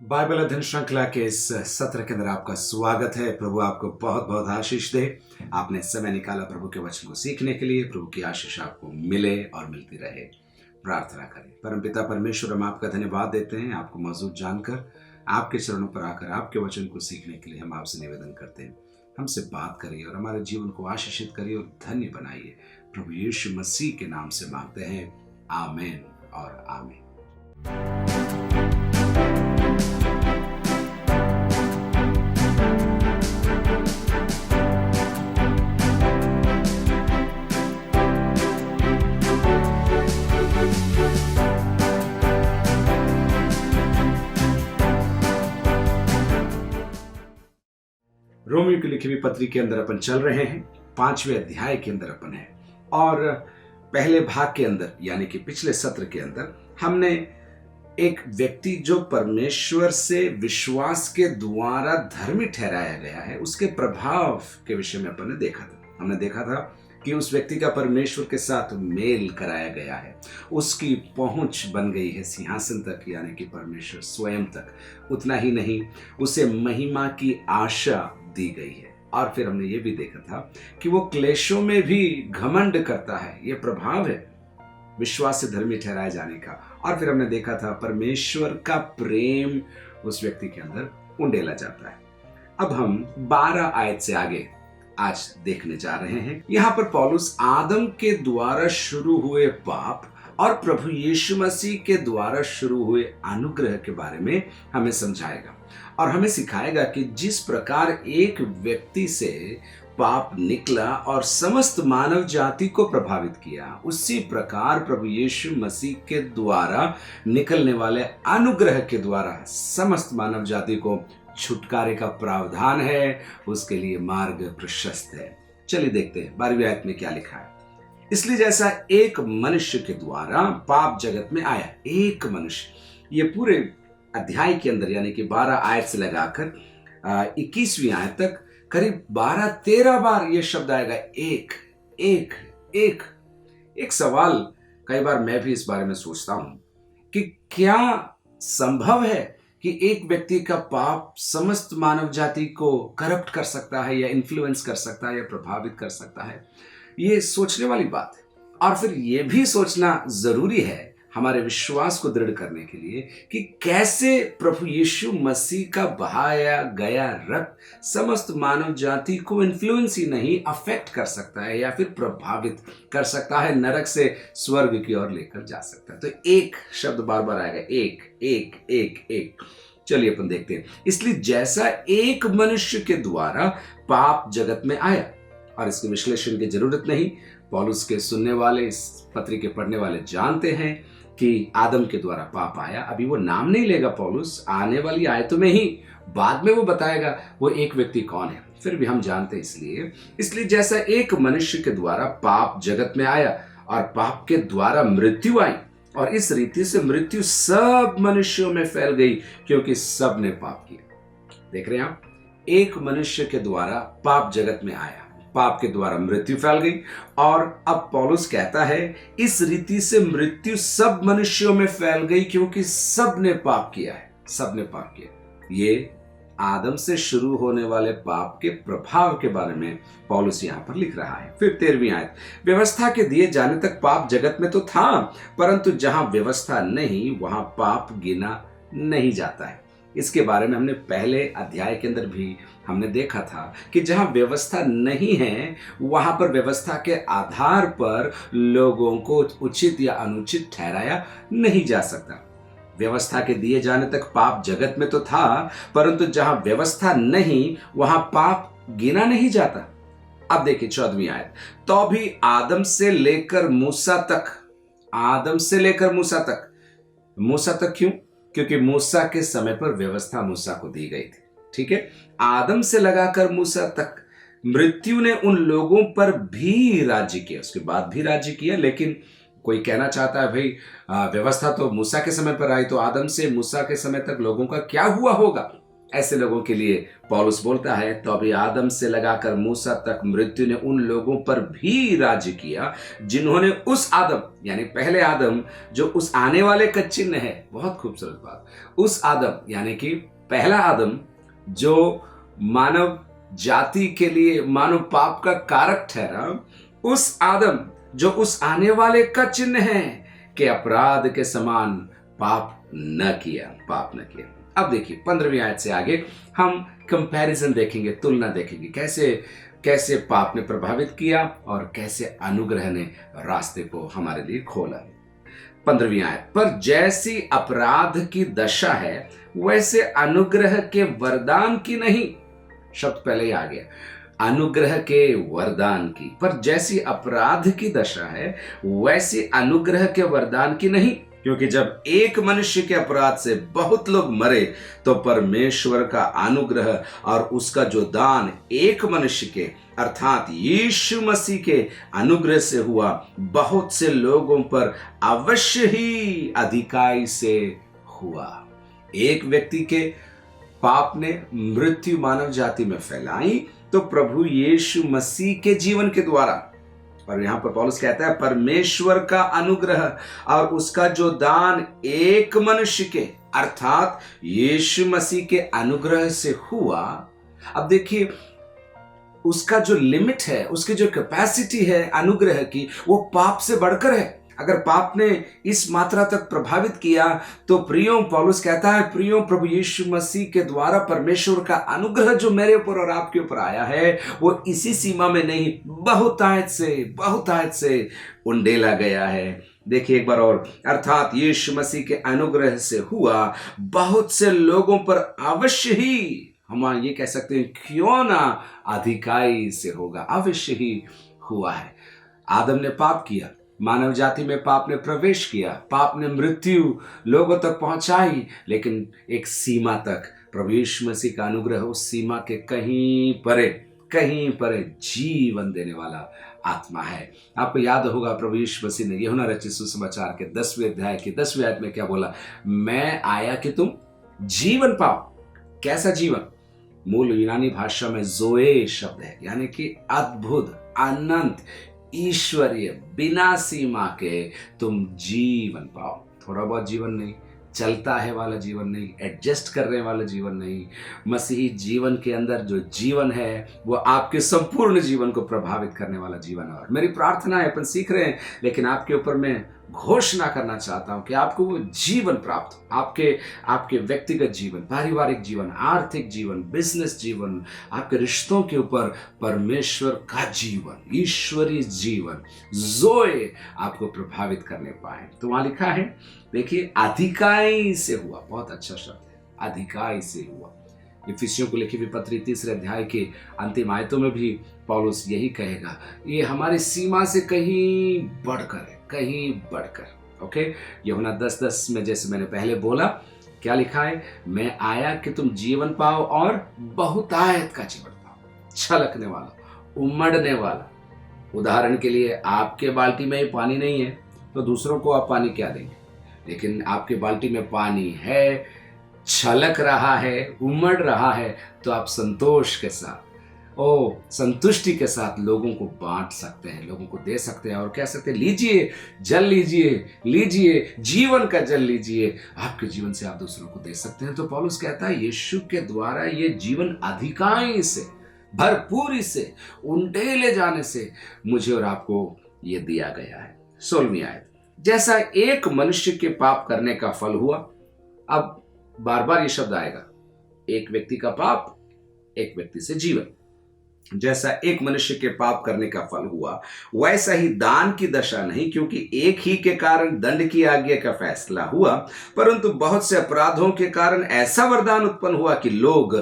Bible अध्ययन श्रृंखला के इस सत्र के अंदर आपका स्वागत है। प्रभु आपको बहुत बहुत आशीष दे। आपने समय निकाला प्रभु के वचन को सीखने के लिए। प्रभु की आशीष आपको मिले और मिलती रहे। प्रार्थना करें। परमपिता परमेश्वर, हम आपका धन्यवाद देते हैं आपको मौजूद जानकर, आपके चरणों पर आकर आपके वचन को सीखने के लिए हम आपसे निवेदन करते हैं, हमसे बात करिए और हमारे जीवन को आशीषित करिए और धन्य बनाइए। प्रभु यीशु मसीह के नाम से मांगते हैं, आमीन और आमीन। रोमियो की लिखी हुई पत्री के अंदर अपन चल रहे हैं। 5वें अध्याय के अंदर अपन है और पहले भाग के अंदर यानी कि पिछले सत्र के अंदर हमने एक व्यक्ति जो परमेश्वर से विश्वास के द्वारा धर्मी ठहराया गया है उसके प्रभाव के विषय में अपन ने देखा था। हमने देखा था कि उस व्यक्ति का परमेश्वर के साथ मेल कराया गया है, उसकी पहुंच बन गई है सिंहासन तक यानी कि परमेश्वर स्वयं तक। उतना ही नहीं, उसे महिमा की आशा दी गई है। और फिर हमने ये भी देखा था कि वो क्लेशों में भी घमंड करता है। ये प्रभाव है विश्वास से धर्मी ठहराए जाने का। और फिर हमने देखा था परमेश्वर का प्रेम उस व्यक्ति के अंदर उंडेला जाता है। अब हम 12 आयत से आगे आज देखने जा रहे हैं। यहाँ पर पौलुस आदम के द्वारा शुरू हुए पाप और प्रभु यीशु मसीह के द्वारा शुरू हुए अनुग्रह के बारे में हमें समझाएगा और हमें सिखाएगा कि जिस प्रकार एक व्यक्ति से पाप निकला और समस्त मानव जाति को प्रभावित किया, उसी प्रकार प्रभु यीशु मसीह के द्वारा निकलने वाले अनुग्रह के द्वारा समस्त मानव जाति को छुटकारे का प्रावधान है। उसके लिए मार्ग प्रशस्त है। चलिए देखते हैं 12वीं आयत में क्या लिखा है। इसलिए जैसा एक मनुष्य के द्वारा पाप जगत में आया, एक मनुष्य, ये पूरे अध्याय के अंदर यानी कि 12 आयत से लगाकर 21वीं आयत तक करीब 12-13 बार ये शब्द आएगा, एक एक एक। एक सवाल कई बार मैं भी इस बारे में सोचता हूं कि क्या संभव है कि एक व्यक्ति का पाप समस्त मानव जाति को करप्ट कर सकता है या इन्फ्लुएंस कर सकता है या प्रभावित कर सकता है? ये सोचने वाली बात है। और फिर ये भी सोचना जरूरी है हमारे विश्वास को दृढ़ करने के लिए कि कैसे प्रभु यीशु मसीह का बहाया गया रक्त समस्त मानव जाति को इन्फ्लुएंस ही नहीं अफेक्ट कर सकता है या फिर प्रभावित कर सकता है, नरक से स्वर्ग की ओर लेकर जा सकता है। तो एक शब्द बार बार आएगा, एक एक एक एक। चलिए अपन देखते हैं। इसलिए जैसा एक मनुष्य के द्वारा पाप जगत में आया, और इसके विश्लेषण की जरूरत नहीं, पौलुस के सुनने वाले, इस पत्री के पढ़ने वाले जानते हैं कि आदम के द्वारा पाप आया। अभी वो नाम नहीं लेगा पौलुस, आने वाली आयतों में ही बाद में वो बताएगा वो एक व्यक्ति कौन है। फिर भी हम जानते हैं। इसलिए जैसा एक मनुष्य के द्वारा पाप जगत में आया और पाप के द्वारा मृत्यु आई, और इस रीति से मृत्यु सब मनुष्यों में फैल गई क्योंकि सब ने पाप किया। देख रहे हैं आप, एक मनुष्य के द्वारा पाप जगत में आया, पाप के द्वारा मृत्यु फैल गई। और अब पौलुस कहता है इस रीति से मृत्यु सब मनुष्यों में फैल गई क्योंकि सब ने पाप किया है। सब ने पाप किया। ये आदम से शुरू होने वाले पाप के प्रभाव के बारे में पौलुस यहाँ पर लिख रहा है। फिर 13वीं आयत, व्यवस्था के दिए जाने तक पाप जगत में तो था, परंतु जहां व्यवस्था नहीं वहां पाप गिना नहीं जाता है। इसके बारे में हमने पहले अध्याय के अंदर भी हमने देखा था कि जहां व्यवस्था नहीं है वहां पर व्यवस्था के आधार पर लोगों को उचित या अनुचित ठहराया नहीं जा सकता। व्यवस्था के दिए जाने तक पाप जगत में तो था, परंतु जहां व्यवस्था नहीं वहां पाप गिना नहीं जाता। अब देखिए 14वीं आयत, तो भी आदम से लेकर मूसा तक, आदम से लेकर मूसा तक क्यों? क्योंकि मूसा के समय पर व्यवस्था मूसा को दी गई थी। ठीक है, आदम से लगाकर मूसा तक मृत्यु ने उन लोगों पर भी राज्य किया, उसके बाद भी राज्य किया। लेकिन कोई कहना चाहता है भाई व्यवस्था तो मूसा के समय पर आई, तो आदम से मूसा के समय तक लोगों का क्या हुआ होगा? ऐसे लोगों के लिए पौलुस बोलता है, तो अभी आदम से लगाकर मूसा तक मृत्यु ने उन लोगों पर भी राज्य किया जिन्होंने उस आदम यानी पहले आदम जो उस आने वाले का चिन्ह है। बहुत खूबसूरत बात, उस आदम यानी कि पहला आदम जो मानव जाति के लिए मानव पाप का कारक ठहरा, उस आदम जो उस आने वाले का चिन्ह है कि अपराध के समान पाप न किया। अब देखिए 15वीं आयत से आगे हम कंपैरिजन देखेंगे, तुलना देखेंगे, कैसे पाप ने प्रभावित किया और कैसे अनुग्रह ने रास्ते को हमारे लिए खोला। 15वीं आयत, पर जैसी अपराध की दशा है वैसे अनुग्रह के वरदान की नहीं। शब्द पहले ही आ गया, अनुग्रह के वरदान की। पर जैसी अपराध की दशा है वैसी अनुग्रह के वरदान की नहीं, क्योंकि जब एक मनुष्य के अपराध से बहुत लोग मरे तो परमेश्वर का अनुग्रह और उसका जो दान एक मनुष्य के अर्थात यीशु मसीह के अनुग्रह से हुआ, बहुत से लोगों पर अवश्य ही अधिकाई से हुआ। एक व्यक्ति के पाप ने मृत्यु मानव जाति में फैलाई तो प्रभु यीशु मसीह के जीवन के द्वारा, और यहां पर पौलुस कहता है परमेश्वर का अनुग्रह और उसका जो दान एक मनुष्य के अर्थात यीशु मसीह के अनुग्रह से हुआ। अब देखिए उसका जो लिमिट है, उसकी जो कैपेसिटी है अनुग्रह की, वो पाप से बढ़कर है। अगर पाप ने इस मात्रा तक प्रभावित किया तो प्रियो, पौलुस कहता है प्रियो, प्रभु यीशु मसीह के द्वारा परमेश्वर का अनुग्रह जो मेरे ऊपर और आपके ऊपर आया है वो इसी सीमा में नहीं, बहुतायत से उंडेला गया है। देखिए एक बार और, अर्थात यीशु मसीह के अनुग्रह से हुआ, बहुत से लोगों पर अवश्य ही, हम ये कह सकते हैं क्यों ना अधिकाई से होगा, अवश्य ही हुआ है। आदम ने पाप किया, मानव जाति में पाप ने प्रवेश किया, पाप ने मृत्यु लोगों तक पहुंचाई, लेकिन एक सीमा तक प्रभु यीशु मसीह का अनुग्रह उस सीमा के कहीं परे जीवन देने वाला आत्मा है। आपको याद होगा प्रभु यीशु मसीह ने यूहन्ना रचित सुसमाचार के 10वें अध्याय की 10वीं आयत में क्या बोला, मैं आया कि तुम जीवन पाओ। कैसा जीवन? मूल यूनानी भाषा में जोए शब्द है, यानी कि अद्भुत, अनंत, ईश्वरीय, बिना सीमा के तुम जीवन पाओ। थोड़ा बहुत जीवन नहीं, चलता है वाला जीवन नहीं, एडजस्ट करने वाला जीवन नहीं। मसीही जीवन के अंदर जो जीवन है वो आपके संपूर्ण जीवन को प्रभावित करने वाला जीवन है। और मेरी प्रार्थना है, अपन सीख रहे हैं, लेकिन आपके ऊपर मैं घोषणा करना चाहता हूं कि आपको वो जीवन प्राप्त हो, आपके व्यक्तिगत जीवन, पारिवारिक जीवन, आर्थिक जीवन, बिजनेस जीवन, आपके रिश्तों के ऊपर परमेश्वर का जीवन, ईश्वरीय जीवन, जोए आपको प्रभावित करने पाए। तो वहां लिखा है, देखिए अधिकाई से हुआ, बहुत अच्छा शब्द है, अधिकाई से हुआ। इफिसियों को लिखी हुई पत्री 3 अध्याय के अंतिम आयतों में भी पौलुस यही कहेगा, ये हमारी सीमा से कहीं बढ़कर है, कहीं बढ़कर। ओके, यूहन्ना 10:10 में जैसे मैंने पहले बोला, क्या लिखा है, मैं आया कि तुम जीवन पाओ और बहुतायत का जीवन पाओ। छलकने वाला, उमड़ने वाला। उदाहरण के लिए आपके बाल्टी में पानी नहीं है तो दूसरों को आप पानी क्या देंगे, लेकिन आपके बाल्टी में पानी है, छलक रहा है, उमड़ रहा है, तो आप संतोष के साथ, संतुष्टि के साथ लोगों को बांट सकते हैं, लोगों को दे सकते हैं और कह सकते हैं, लीजिए जल, लीजिए जीवन का जल लीजिए। आपके जीवन से आप दूसरों को दे सकते हैं। तो पौलुस कहता है यीशु के द्वारा ये जीवन अधिकाई से, भरपूरी से, उंडेले जाने से मुझे और आपको ये दिया गया है। 16वीं आयत, जैसा एक मनुष्य के पाप करने का फल हुआ। अब बार बार ये शब्द आएगा, एक व्यक्ति का पाप, एक व्यक्ति से जीवन। जैसा एक मनुष्य के पाप करने का फल हुआ वैसा ही दान की दशा नहीं, क्योंकि एक ही के कारण दंड की आज्ञा का फैसला हुआ, परंतु बहुत से अपराधों के कारण ऐसा वरदान उत्पन्न हुआ कि लोग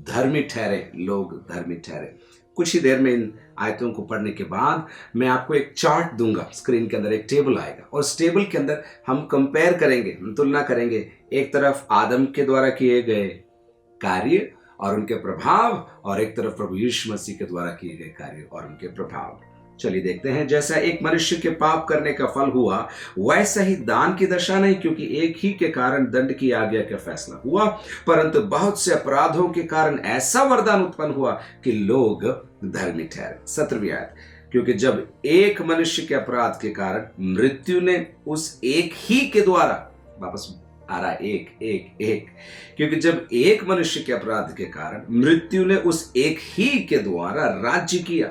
धर्मी ठहरे। कुछ ही देर में इन आयतों को पढ़ने के बाद मैं आपको एक चार्ट दूंगा, स्क्रीन के अंदर एक टेबल आएगा और उस टेबल के अंदर हम कंपेयर करेंगे, तुलना करेंगे, एक तरफ आदम के द्वारा किए गए कार्य और उनके प्रभाव, और एक तरफ प्रभु यीशु मसीह के द्वारा किए गए कार्य और उनके प्रभाव। चलिए देखते हैं। जैसा एक मनुष्य के पाप करने का फल हुआ, वैसा ही दान की दशा नहीं, क्योंकि एक ही के कारण दंड की आज्ञा का फैसला हुआ, परंतु बहुत से अपराधों के कारण ऐसा वरदान उत्पन्न हुआ कि लोग धर्मी ठहरे। 17वीं आयत, क्योंकि जब एक मनुष्य के अपराध के कारण मृत्यु ने उस एक ही के द्वारा, वापस आ रहा एक एक एक, क्योंकि जब एक मनुष्य के अपराध के कारण मृत्यु ने उस एक ही के द्वारा राज्य किया।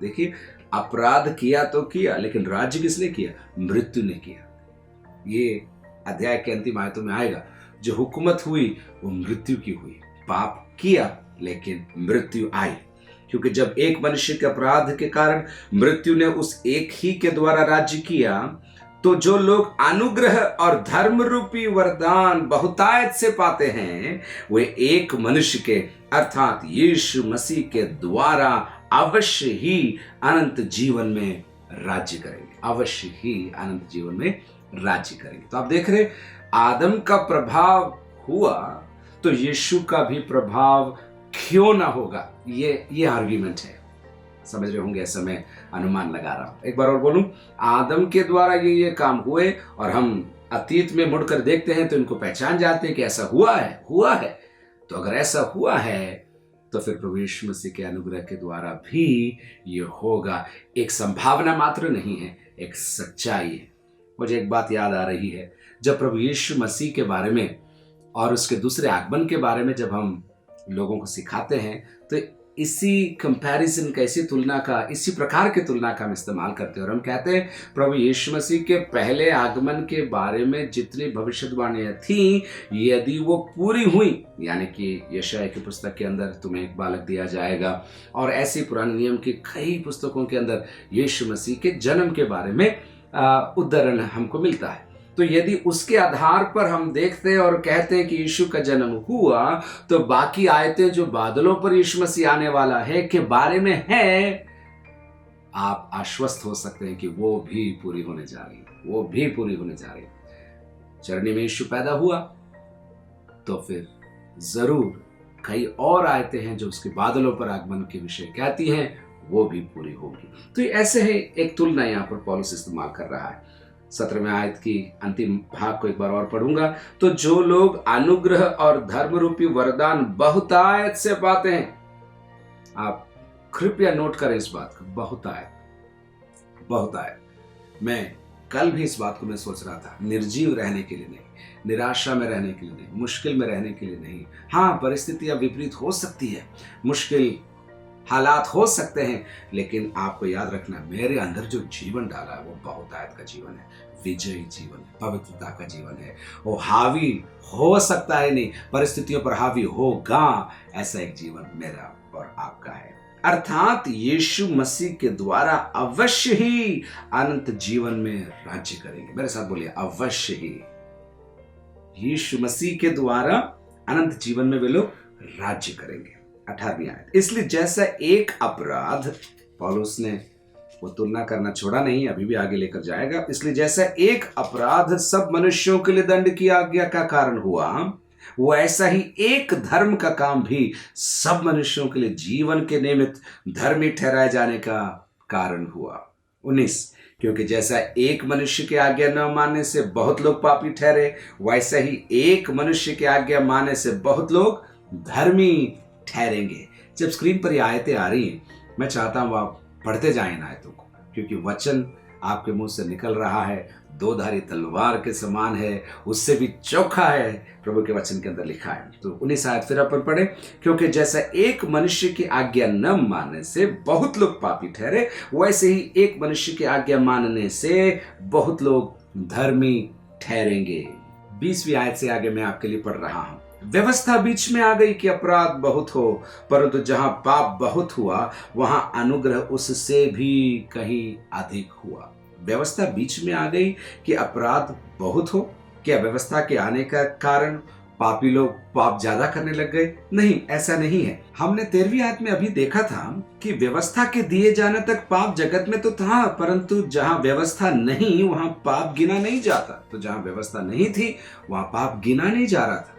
देखिए, अपराध किया तो किया, लेकिन राज्य किसने किया? मृत्यु ने किया। ये अध्याय के अंतिम आयतों में आएगा। जो हुकूमत हुई वो मृत्यु की हुई। पाप किया लेकिन मृत्यु आई, क्योंकि जब एक मनुष्य के अपराध के कारण मृत्यु ने उस एक ही के द्वारा राज्य किया, तो जो लोग अनुग्रह और धर्म रूपी वरदान बहुतायत से पाते हैं, वे एक मनुष्य के अर्थात यीशु मसीह के द्वारा अवश्य ही अनंत जीवन में राज्य करेंगे। अवश्य ही अनंत जीवन में राज्य करेंगे। तो आप देख रहे, आदम का प्रभाव हुआ तो यीशु का भी प्रभाव क्यों ना होगा? ये आर्ग्यूमेंट है। समझ रहे होंगे, ऐसा मैं अनुमान लगा रहा हूं। एक बार और बोलूं, आदम के द्वारा ये काम हुए और हम अतीत में मुड़कर देखते हैं तो इनको पहचान जाते हैं कि ऐसा हुआ है। तो अगर ऐसा हुआ है तो फिर प्रभु यीशु मसीह के अनुग्रह के द्वारा भी ये होगा। एक संभावना मात्र नहीं है, एक सच्चाई है। मुझे एक बात याद आ रही है, जब प्रभु यीशु मसीह के बारे में और उसके दूसरे आगमन के बारे में जब हम लोगों को सिखाते हैं, तो इसी कंपैरिजन का, इसी प्रकार की तुलना का हम इस्तेमाल करते हैं और हम कहते हैं प्रभु यीशु मसीह के पहले आगमन के बारे में जितनी भविष्यवाणियां थी, यदि वो पूरी हुई, यानी कि यशायाह की पुस्तक के अंदर तुम्हें एक बालक दिया जाएगा, और ऐसी पुराने नियम की कई पुस्तकों के अंदर यीशु मसीह के जन्म के बारे में उद्धरण हमको मिलता है। तो यदि उसके आधार पर हम देखते हैं और कहते हैं कि यीशु का जन्म हुआ, तो बाकी आयतें जो बादलों पर यीशु मसीह आने वाला है के बारे में है, आप आश्वस्त हो सकते हैं कि वो भी पूरी होने जा रही। चरनी में यीशु पैदा हुआ तो फिर जरूर कई और आयतें हैं जो उसके बादलों पर आगमन के विषय कहती हैं, वो भी पूरी होगी। तो ऐसे है, एक तुलना यहाँ पर पौलुस इस्तेमाल कर रहा है। 17वें आयत की अंतिम भाग को एक बार और पढ़ूंगा। तो जो लोग अनुग्रह और धर्म रूपी वरदान बहुतायत से पाते हैं, आप कृपया नोट करें इस बात को, बहुतायत। मैं कल भी इस बात को मैं सोच रहा था, निर्जीव रहने के लिए नहीं, निराशा में रहने के लिए नहीं, मुश्किल में रहने के लिए नहीं। हाँ, परिस्थितियां विपरीत हो सकती है, मुश्किल हालात हो सकते हैं, लेकिन आपको याद रखना, मेरे अंदर जो जीवन डाला है वो बहुतायत का जीवन है, विजयी जीवन है, पवित्रता का जीवन है। वो हावी हो सकता है नहीं, परिस्थितियों पर हावी होगा, ऐसा एक जीवन मेरा और आपका है। अर्थात यीशु मसीह के द्वारा अवश्य ही अनंत जीवन में राज्य करेंगे। मेरे साथ बोलिए, अवश्य ही। यीशु मसीह के द्वारा अनंत जीवन में वे लोग राज्य करेंगे। 18वीं आयत, इसलिए जैसा एक अपराध, पौलुस ने वो तुलना करना छोड़ा नहीं, अभी भी आगे लेकर जाएगा। इसलिए जैसा एक अपराध सब मनुष्यों के लिए दंड की आज्ञा का कारण हुआ, वो ऐसा ही एक धर्म का काम भी सब मनुष्यों के लिए जीवन के निमित्त धर्मी ठहराए जाने का कारण हुआ। 19, क्योंकि जैसा एक मनुष्य की आज्ञा न मानने से बहुत लोग पापी ठहरे, वैसा ही एक मनुष्य की आज्ञा मानने से बहुत लोग धर्मी ठहरेंगे। जब स्क्रीन पर ये आयतें आ रही हैं, मैं चाहता हूं आप पढ़ते जाएं इन आयतों को, क्योंकि वचन आपके मुंह से निकल रहा है, दो धारी तलवार के समान है, उससे भी चोखा है, प्रभु के वचन के अंदर लिखा है। तो 19 आयत फिर अपन पढ़े, क्योंकि जैसा एक मनुष्य की आज्ञा न मानने से बहुत लोग पापी ठहरे, वैसे ही एक मनुष्य की आज्ञा मानने से बहुत लोग धर्मी ठहरेंगे। 20वीं आयत से आगे मैं आपके लिए पढ़ रहा हूं। व्यवस्था बीच में आ गई कि अपराध बहुत हो, परंतु जहां पाप बहुत हुआ वहां अनुग्रह उससे भी कहीं अधिक हुआ। व्यवस्था बीच में आ गई कि अपराध बहुत हो। क्या व्यवस्था के आने का कारण पापी लोग पाप ज्यादा करने लग गए? नहीं, ऐसा नहीं है। हमने 13वीं आयत में अभी देखा था कि व्यवस्था के दिए जाने तक पाप जगत में तो था, परंतु जहां व्यवस्था नहीं वहां पाप गिना नहीं जाता। तो जहां व्यवस्था नहीं थी वहां पाप गिना नहीं जा रहा था।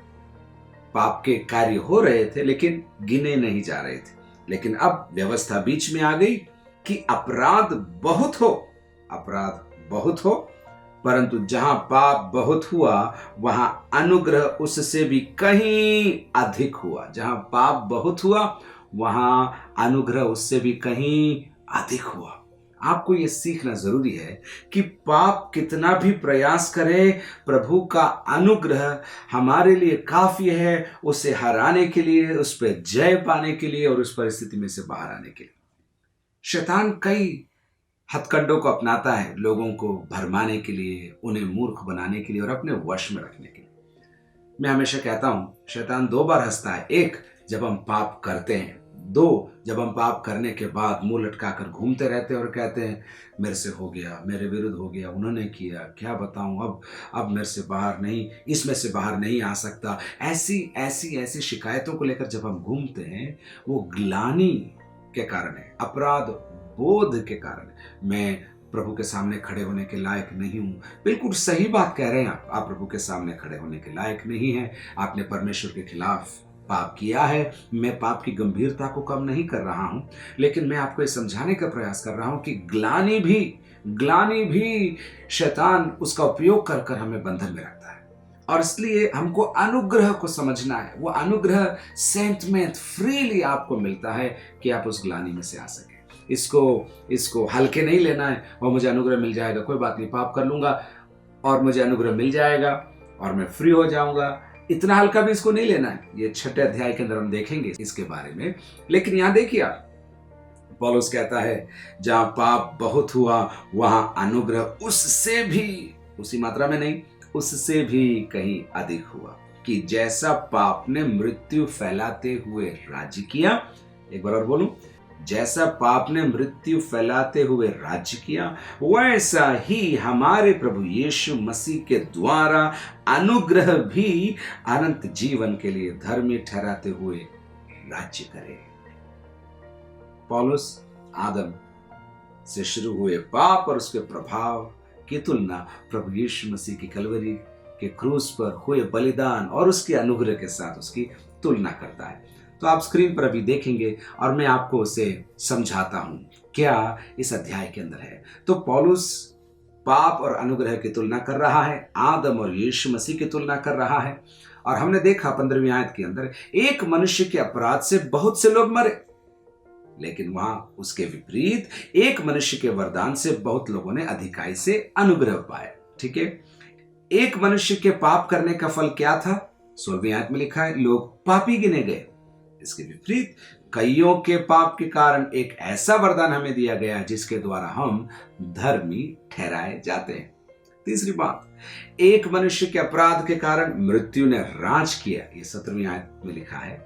पाप के कार्य हो रहे थे लेकिन गिने नहीं जा रहे थे। लेकिन अब व्यवस्था बीच में आ गई कि अपराध बहुत हो, परंतु जहां पाप बहुत हुआ वहां अनुग्रह उससे भी कहीं अधिक हुआ। जहां पाप बहुत हुआ वहां अनुग्रह उससे भी कहीं अधिक हुआ। आपको यह सीखना जरूरी है कि पाप कितना भी प्रयास करे, प्रभु का अनुग्रह हमारे लिए काफी है उसे हराने के लिए, उस पर जय पाने के लिए और उस परिस्थिति में से बाहर आने के लिए। शैतान कई हथकंडों को अपनाता है लोगों को भरमाने के लिए, उन्हें मूर्ख बनाने के लिए और अपने वश में रखने के लिए। मैं हमेशा कहता हूं शैतान दो बार हंसता है, एक जब हम पाप करते हैं, दो जब हम पाप करने के बाद मुंह लटकाकर घूमते रहते हैं और कहते हैं मेरे से हो गया, मेरे विरुद्ध हो गया, उन्होंने किया, क्या बताऊं, अब मेरे से बाहर नहीं, इसमें से बाहर नहीं आ सकता। ऐसी शिकायतों को लेकर जब हम घूमते हैं वो ग्लानि के कारण है, अपराध बोध के कारण है। मैं प्रभु के सामने खड़े होने के लायक नहीं हूं। बिल्कुल सही बात कह रहे हैं आप प्रभु के सामने खड़े होने के लायक नहीं हैं। आपने परमेश्वर के खिलाफ पाप किया है। मैं पाप की गंभीरता को कम नहीं कर रहा हूं, लेकिन मैं आपको ये समझाने का प्रयास कर रहा हूं कि ग्लानि भी शैतान उसका उपयोग कर कर हमें बंधन में रखता है। और इसलिए हमको अनुग्रह को समझना है। वो अनुग्रह सेंट में फ्रीली आपको मिलता है कि आप उस ग्लानि में से आ सके। इसको हल्के नहीं लेना है और मुझे अनुग्रह मिल जाएगा, कोई बात नहीं, पाप कर लूंगा और मुझे अनुग्रह मिल जाएगा और मैं फ्री हो जाऊंगा, इतना हल्का भी इसको नहीं लेना है। ये 6 अध्याय के अंदर हम देखेंगे इसके बारे में। लेकिन यहां देखिए पौलुस कहता है जहां पाप बहुत हुआ वहां अनुग्रह उससे भी, उसी मात्रा में नहीं, उससे भी कहीं अधिक हुआ, कि जैसा पाप ने मृत्यु फैलाते हुए राज्य किया, एक बार और बोलूं, जैसा पाप ने मृत्यु फैलाते हुए राज्य किया, वैसा ही हमारे प्रभु यीशु मसीह के द्वारा अनुग्रह भी अनंत जीवन के लिए धर्मी ठहराते हुए राज्य करे। पौलुस आदम से शुरू हुए पाप और उसके प्रभाव की तुलना प्रभु यीशु मसीह की कलवरी के क्रूस पर हुए बलिदान और उसके अनुग्रह के साथ उसकी तुलना करता है। तो आप स्क्रीन पर अभी देखेंगे और मैं आपको उसे समझाता हूं क्या इस अध्याय के अंदर है। तो पौलुस पाप और अनुग्रह की तुलना कर रहा है, आदम और यीशु मसीह की तुलना कर रहा है। और हमने देखा 15वीं आयत के अंदर एक मनुष्य के अपराध से बहुत से लोग मरे, लेकिन वहां उसके विपरीत एक मनुष्य के वरदान से बहुत लोगों ने अधिकाई से अनुग्रह पाया। ठीक है, एक मनुष्य के पाप करने का फल क्या था? 16वीं आयत में लिखा है लोग पापी गिने गए। इसके विपरीत कईयों के पाप के कारण एक ऐसा वरदान हमें दिया गया जिसके द्वारा हम धर्मी ठहराए जाते हैं। तीसरी बात, एक मनुष्य के अपराध के कारण मृत्यु ने राज किया, ये 17वीं आयत में लिखा है।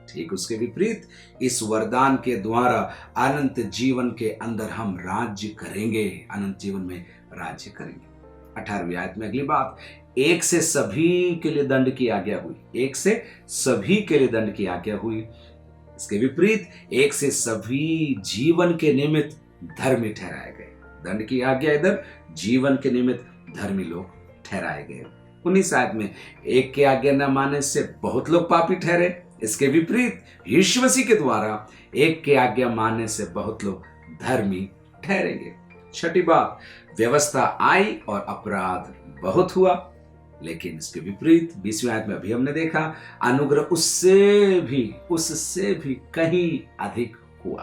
ठीक उसके विपरीत इस वरदान के द्वारा अनंत जीवन के अंदर हम राज्य करेंगे, अनंत जीवन में राज्य करेंगे। 18वीं आयत में अगली बात, एक से सभी के लिए दंड की आज्ञा हुई, एक से सभी के लिए दंड की आज्ञा हुई। इसके विपरीत एक से सभी जीवन के निमित्त धर्मी ठहराए गए। दंड की आज्ञा इधर, जीवन के निमित्त धर्मी लोग ठहराए गए। 19 आयत में एक की आज्ञा न मानने से बहुत लोग पापी ठहरे। इसके विपरीत यीशु मसीह के द्वारा एक की आज्ञा मानने से बहुत लोग धर्मी ठहरेंगे। छठी बात, व्यवस्था आई और अपराध बहुत हुआ, लेकिन इसके विपरीत 20वीं आयत में अभी हमने देखा अनुग्रह उससे भी कहीं अधिक हुआ।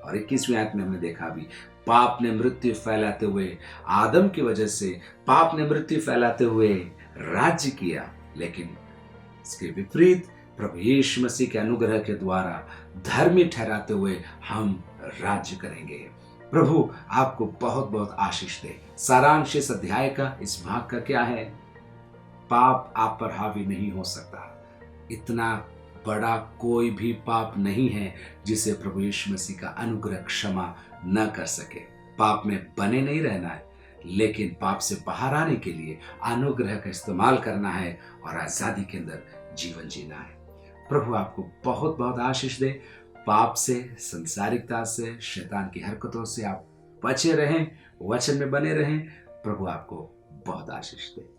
और 21वीं आयत में हमने देखा अभी पाप ने मृत्यु फैलाते हुए, आदम की वजह से पाप ने मृत्यु फैलाते हुए राज्य किया, लेकिन इसके विपरीत प्रभु यीशु मसीह के अनुग्रह के द्वारा धर्मी ठहराते हुए हम राज्य करेंगे। प्रभु आपको बहुत बहुत आशीष दे। सारांश इस अध्याय का, इस भाग का क्या है? पाप आप पर हावी नहीं हो सकता। इतना बड़ा कोई भी पाप नहीं है जिसे प्रभु यीशु मसीह का अनुग्रह क्षमा न कर सके। पाप में बने नहीं रहना है, लेकिन पाप से बाहर आने के लिए अनुग्रह का इस्तेमाल करना है और आजादी के अंदर जीवन जीना है। प्रभु आपको बहुत बहुत आशीष दे। पाप से, संसारिकता से, शैतान की हरकतों से आप बचे रहें, वचन में बने रहें। प्रभु आपको बहुत आशीष दे।